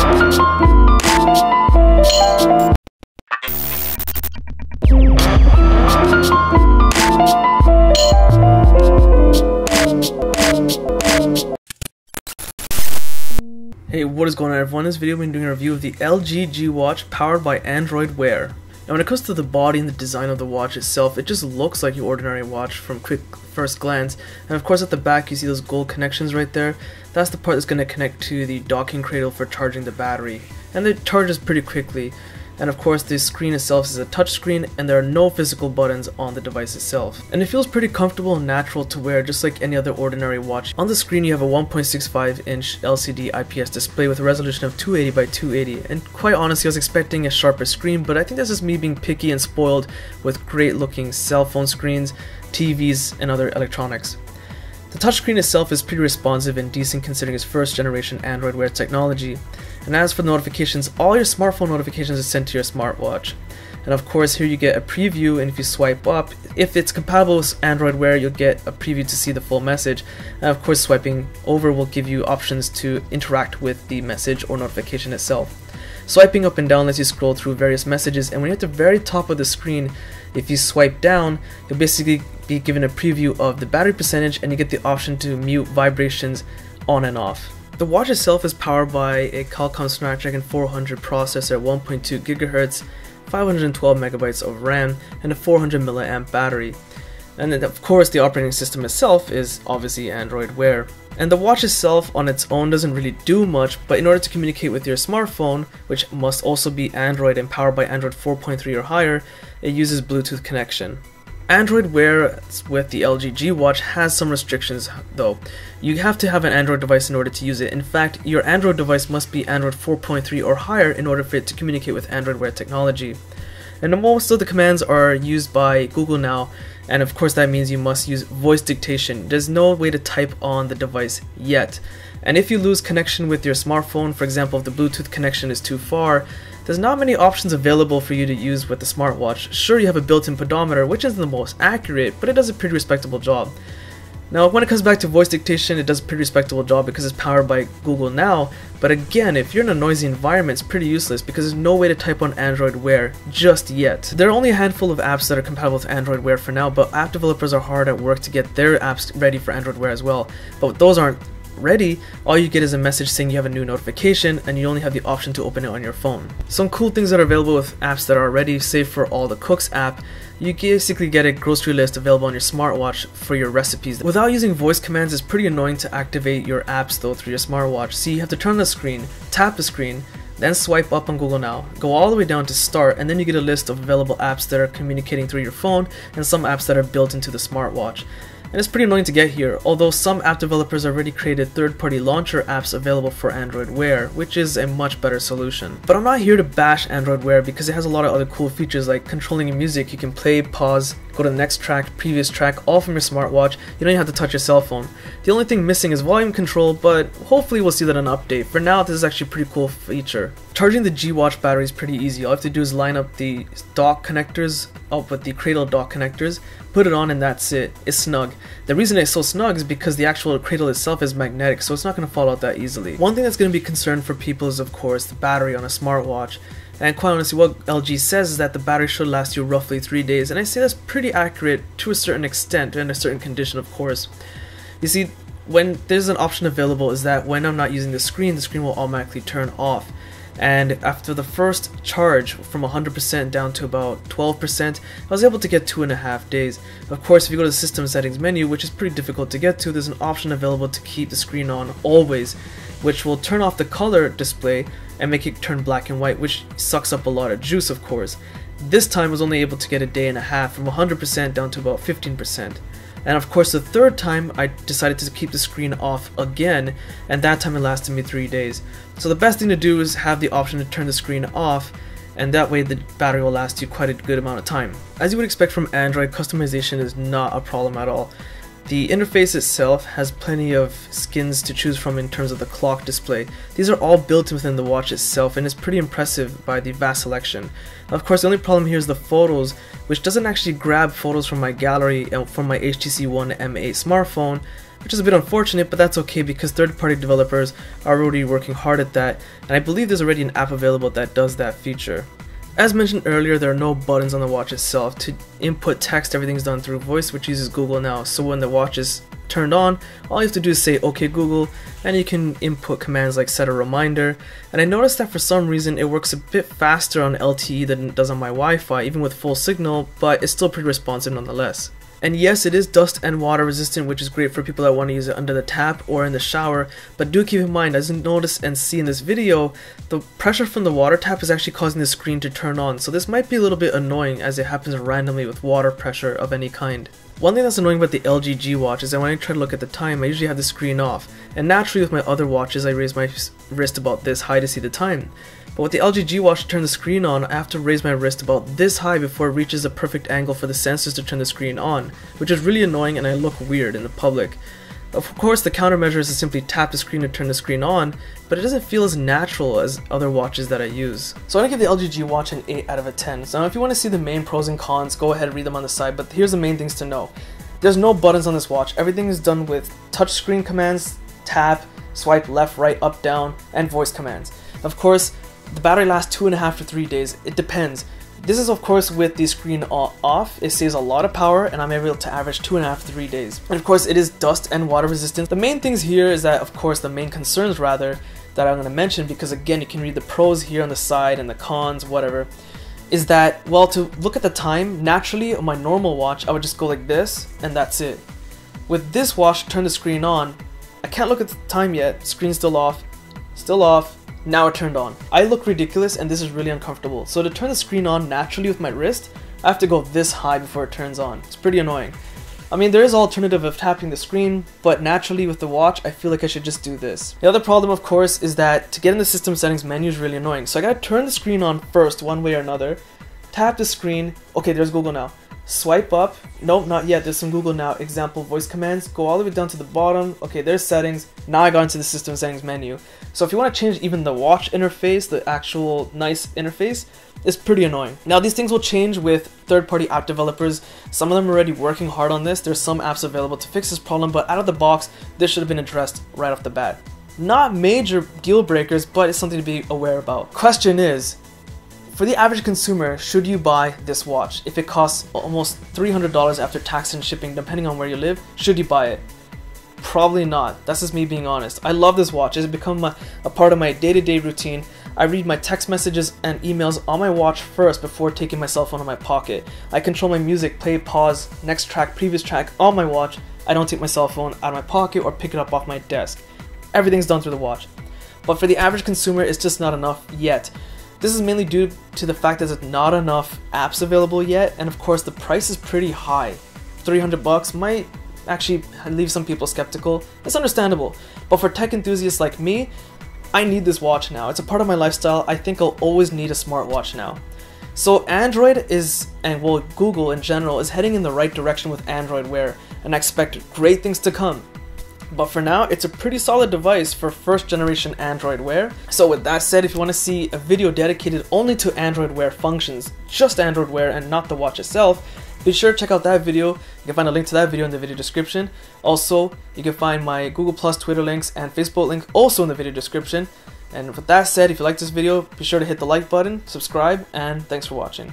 Hey, what is going on everyone? In this video we've been doing a review of the LG G Watch powered by Android Wear. Now when it comes to the body and the design of the watch itself, it just looks like your ordinary watch from quick first glance. And of course at the back you see those gold connections right there. That's the part that's going to connect to the docking cradle for charging the battery. And it charges pretty quickly. And of course the screen itself is a touch screen and there are no physical buttons on the device itself. And it feels pretty comfortable and natural to wear just like any other ordinary watch. On the screen you have a 1.65 inch LCD IPS display with a resolution of 280 by 280, and quite honestly I was expecting a sharper screen, but I think that's just me being picky and spoiled with great looking cell phone screens, TVs and other electronics. The touchscreen itself is pretty responsive and decent considering its first generation Android Wear technology. And as for the notifications, all your smartphone notifications are sent to your smartwatch. And of course here you get a preview, and if you swipe up, if it's compatible with Android Wear, you'll get a preview to see the full message. And of course swiping over will give you options to interact with the message or notification itself. Swiping up and down lets you scroll through various messages, and when you're at the very top of the screen, if you swipe down, you'll basically be given a preview of the battery percentage, and you get the option to mute vibrations on and off. The watch itself is powered by a Qualcomm Snapdragon 400 processor at 1.2 GHz, 512 MB of RAM, and a 400 mAh battery. And then of course the operating system itself is obviously Android Wear. And the watch itself on its own doesn't really do much, but in order to communicate with your smartphone, which must also be Android and powered by Android 4.3 or higher, it uses Bluetooth connection. Android Wear with the LG G Watch has some restrictions though. You have to have an Android device in order to use it. In fact, your Android device must be Android 4.3 or higher in order for it to communicate with Android Wear technology. And most of the commands are used by Google now, and of course that means you must use voice dictation. There's no way to type on the device yet. And if you lose connection with your smartphone, for example if the Bluetooth connection is too far, there's not many options available for you to use with the smartwatch. Sure, you have a built-in pedometer, which isn't the most accurate, but it does a pretty respectable job. Now when it comes back to voice dictation, it does a pretty respectable job because it's powered by Google Now, but again, if you're in a noisy environment, it's pretty useless because there's no way to type on Android Wear just yet. There are only a handful of apps that are compatible with Android Wear for now, but app developers are hard at work to get their apps ready for Android Wear as well. But those aren't ready, all you get is a message saying you have a new notification, and you only have the option to open it on your phone. Some cool things that are available with apps that are ready, say for All the Cooks app, you basically get a grocery list available on your smartwatch for your recipes. Without using voice commands, it's pretty annoying to activate your apps though through your smartwatch. See, you have to turn on the screen, tap the screen, then swipe up on Google Now, go all the way down to start, and then you get a list of available apps that are communicating through your phone and some apps that are built into the smartwatch. And it's pretty annoying to get here, although some app developers already created third-party launcher apps available for Android Wear, which is a much better solution. But I'm not here to bash Android Wear because it has a lot of other cool features like controlling your music. You can play, pause, go to the next track, previous track, all from your smartwatch. You don't even have to touch your cell phone. The only thing missing is volume control, but hopefully we'll see that in an update. For now, this is actually a pretty cool feature. Charging the G Watch battery is pretty easy. All you have to do is line up the dock connectors up with the cradle dock connectors, put it on, and that's it. It's snug. The reason it's so snug is because the actual cradle itself is magnetic, so it's not going to fall out that easily. One thing that's going to be a concern for people is of course the battery on a smartwatch. And quite honestly, what LG says is that the battery should last you roughly 3 days, and I say that's pretty accurate to a certain extent, and a certain condition of course. You see, when there's an option available is that when I'm not using the screen will automatically turn off. And after the first charge from 100% down to about 12%, I was able to get 2.5 days. Of course, if you go to the system settings menu, which is pretty difficult to get to, there's an option available to keep the screen on always, which will turn off the color display and make it turn black and white, which sucks up a lot of juice of course. This time I was only able to get a day and a half from 100% down to about 15%. And of course the third time I decided to keep the screen off again, and that time it lasted me 3 days. So the best thing to do is have the option to turn the screen off, and that way the battery will last you quite a good amount of time. As you would expect from Android, customization is not a problem at all. The interface itself has plenty of skins to choose from in terms of the clock display. These are all built within the watch itself, and it's pretty impressive by the vast selection. Of course, the only problem here is the photos, which doesn't actually grab photos from my gallery from my HTC One M8 smartphone, which is a bit unfortunate, but that's okay because third-party developers are already working hard at that, and I believe there's already an app available that does that feature. As mentioned earlier, there are no buttons on the watch itself. To input text, everything's done through voice, which uses Google Now. So when the watch is turned on, all you have to do is say OK Google, and you can input commands like set a reminder. And I noticed that for some reason it works a bit faster on LTE than it does on my Wi-Fi, even with full signal, but it's still pretty responsive nonetheless. And yes, it is dust and water resistant, which is great for people that want to use it under the tap or in the shower, but do keep in mind, as you notice and see in this video, the pressure from the water tap is actually causing the screen to turn on, so this might be a little bit annoying as it happens randomly with water pressure of any kind. One thing that's annoying about the LG G watch is that when I try to look at the time, I usually have the screen off, and naturally with my other watches I raise my wrist about this high to see the time. But with the LG G watch to turn the screen on, I have to raise my wrist about this high before it reaches a perfect angle for the sensors to turn the screen on, which is really annoying and I look weird in the public. Of course, the countermeasure is to simply tap the screen to turn the screen on, but it doesn't feel as natural as other watches that I use. So I'm going to give the LG G watch an 8 out of 10. So now if you want to see the main pros and cons, go ahead and read them on the side, but here's the main things to know. There's no buttons on this watch. Everything is done with touchscreen commands, tap, swipe left, right, up, down, and voice commands. Of course, the battery lasts 2.5 to 3 days. It depends. This is of course with the screen off. It saves a lot of power and I'm able to average 2.5 to 3 days. And of course it is dust and water resistant. The main things here is that, of course, the main concerns rather that I'm going to mention, because again you can read the pros here on the side and the cons, whatever, is that, well, to look at the time, naturally on my normal watch I would just go like this and that's it. With this watch, turn the screen on, I can't look at the time yet, screen's still off, now it turned on. I look ridiculous and this is really uncomfortable. So to turn the screen on naturally with my wrist, I have to go this high before it turns on. It's pretty annoying. I mean, there is an alternative of tapping the screen, but naturally with the watch, I feel like I should just do this. The other problem, of course, is that to get in the system settings menu is really annoying. So I gotta turn the screen on first, one way or another, tap the screen, okay, there's Google Now. Swipe up, nope, not yet, there's some Google Now example voice commands, go all the way down to the bottom, okay, there's settings, now I got into the system settings menu. So if you want to change even the watch interface, the actual nice interface, it's pretty annoying. Now these things will change with third-party app developers. Some of them are already working hard on this. There's some apps available to fix this problem, but out of the box, this should have been addressed right off the bat. Not major deal breakers, but it's something to be aware about. Question is, for the average consumer, should you buy this watch? If it costs almost $300 after tax and shipping, depending on where you live, should you buy it? Probably not. That's just me being honest. I love this watch. It's become a part of my day-to-day routine. I read my text messages and emails on my watch first before taking my cell phone in my pocket. I control my music, play, pause, next track, previous track on my watch. I don't take my cell phone out of my pocket or pick it up off my desk. Everything's done through the watch. But for the average consumer, it's just not enough yet. This is mainly due to the fact that there's not enough apps available yet, and of course the price is pretty high. $300 might actually leave some people skeptical. It's understandable, but for tech enthusiasts like me, I need this watch now. It's a part of my lifestyle. I think I'll always need a smartwatch now. So Android is, and well, Google in general, is heading in the right direction with Android Wear, and I expect great things to come. But for now, it's a pretty solid device for first generation Android Wear. So with that said, if you want to see a video dedicated only to Android Wear functions, just Android Wear and not the watch itself, be sure to check out that video. You can find a link to that video in the video description. Also, you can find my Google+, Twitter links, and Facebook link also in the video description. And with that said, if you like this video, be sure to hit the like button, subscribe, and thanks for watching.